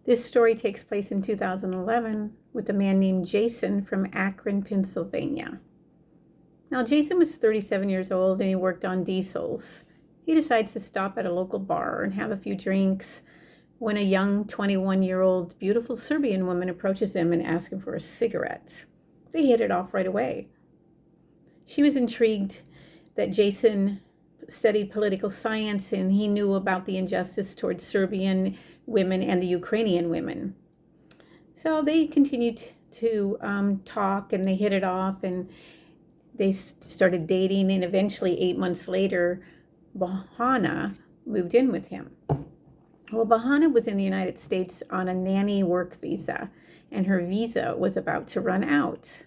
This story takes place in 2011 with a man named Jason from Akron, Pennsylvania. Now, Jason was 37 years old and he worked on diesels. He decides to stop at a local bar and have a few drinks when a young 21-year-old beautiful Serbian woman approaches him and asks him for a cigarette. They hit it off right away. She was intrigued that Jason studied political science and he knew about the injustice towards Serbian women and the Ukrainian women. So they continued to talk, and they hit it off, and they started dating, and eventually 8 months later, Bahana moved in with him. Well, Bahana was in the United States on a nanny work visa, and her visa was about to run out.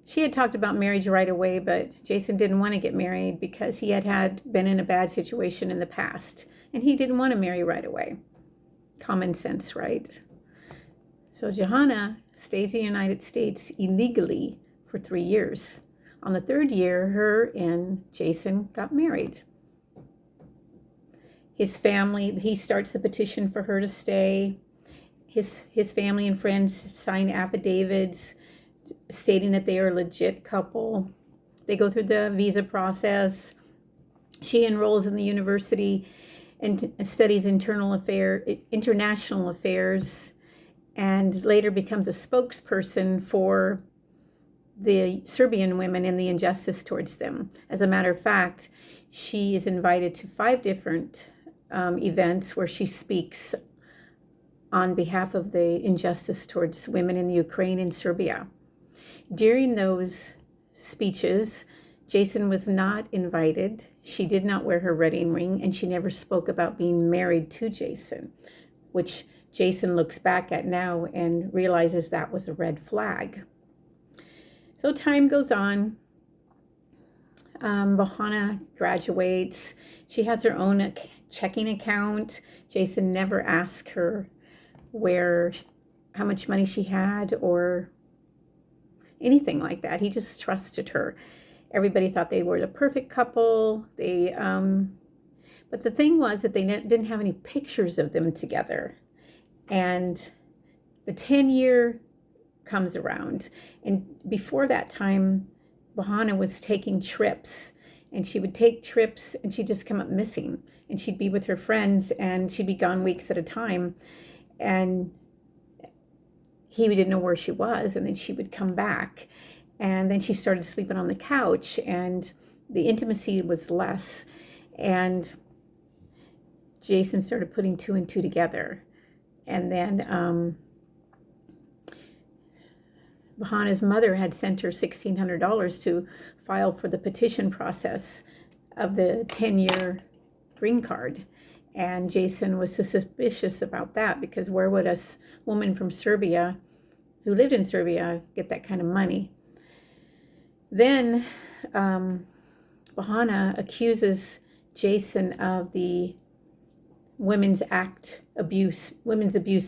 She had talked about marriage right away, but Jason didn't want to get married because he had been in a bad situation in the past, and he didn't want to marry right away. Common sense, right? So Johanna stays in the United States illegally for 3 years. On the third year, her and Jason got married. His family, he starts a petition for her to stay. His family and friends sign affidavits stating that they are a legit couple. They go through the visa process. She enrolls in the university and studies international affairs, and later becomes a spokesperson for the Serbian women and the injustice towards them. As a matter of fact, she is invited to 5 different events where she speaks on behalf of the injustice towards women in the Ukraine and Serbia. During those speeches, Jason was not invited. She did not wear her wedding ring, and she never spoke about being married to Jason, which Jason looks back at now and realizes that was a red flag. So time goes on. Bahana graduates. She has her own checking account. Jason never asked her how much money she had or anything like that. He just trusted her. Everybody thought they were the perfect couple. But the thing was that they didn't have any pictures of them together. And the 10-year comes around. And before that time, Bahana was taking trips. And she would take trips and she'd just come up missing. And she'd be with her friends and she'd be gone weeks at a time. And he didn't know where she was. And then she would come back. And then she started sleeping on the couch. And the intimacy was less. And Jason started putting 2 and 2 together. And then Bahana's mother had sent her $1,600 to file for the petition process of the 10-year green card. And Jason was suspicious about that because where would a woman from Serbia who lived in Serbia get that kind of money? Then Bahana accuses Jason of the Women's Abuse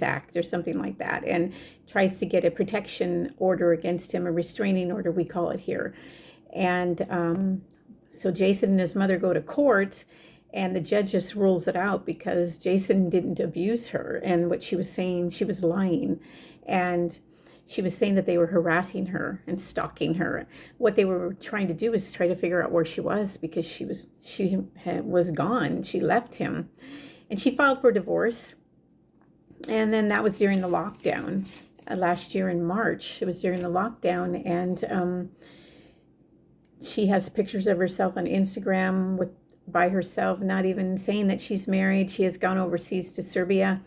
Act or something like that, and tries to get a protection order against him, a restraining order, we call it here. And so Jason and his mother go to court, and the judge just rules it out because Jason didn't abuse her. And what she was saying, she was lying. And she was saying that they were harassing her and stalking her. What they were trying to do was try to figure out where she was because she was gone. She left him. And she filed for divorce. And then that was during the lockdown last year in March. It was during the lockdown. And she has pictures of herself on Instagram by herself, not even saying that she's married. She has gone overseas to Serbia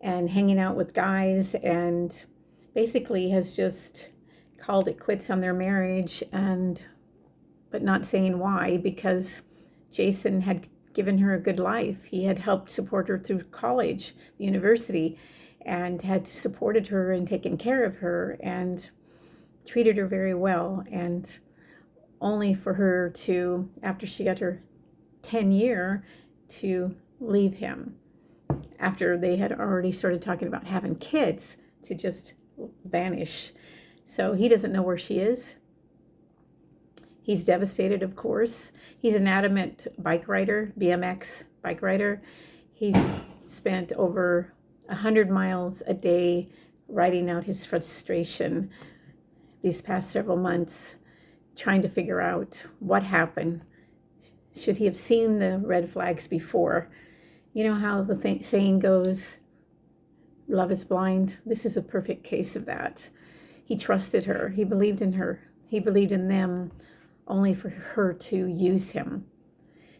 and hanging out with guys, and basically has just called it quits on their marriage, but not saying why, because Jason had given her a good life. He had helped support her through college, the university, and had supported her and taken care of her and treated her very well. And only for her to, after she got her 10-year, to leave him after they had already started talking about having kids, to just vanish. So he doesn't know where she is. He's devastated, of course. He's an adamant bike rider, BMX bike rider. He's spent over 100 miles a day, writing out his frustration these past several months, trying to figure out what happened. Should he have seen the red flags before? You know how the saying goes, love is blind? This is a perfect case of that. He trusted her. He believed in her. He believed in them, only for her to use him.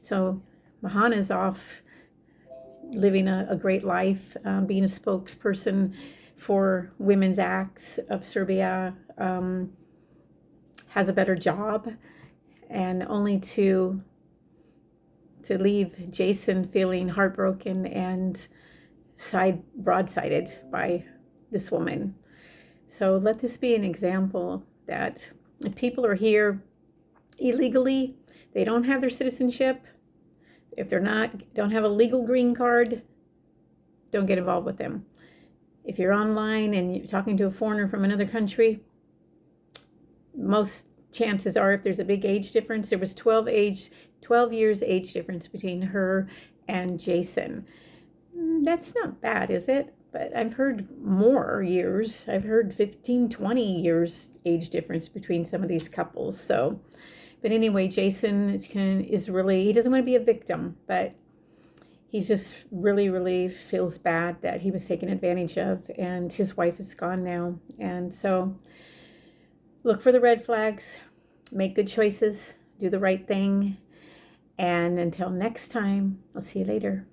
So Mahana's off living a great life, being a spokesperson for Women's Acts of Serbia, has a better job, and only to leave Jason feeling heartbroken and broadsided by this woman. So let this be an example that if people are here illegally, they don't have their citizenship, if don't have a legal green card, don't get involved with them. If you're online and you're talking to a foreigner from another country, most chances are, if there's a big age difference, there was 12 years age difference between her and Jason. That's not bad, is it? But I've heard more years. I've heard 15, 20 years age difference between some of these couples. So, but anyway, Jason is really, he doesn't want to be a victim, but he's just really, really feels bad that he was taken advantage of, and his wife is gone now. And so look for the red flags, make good choices, do the right thing. And until next time, I'll see you later.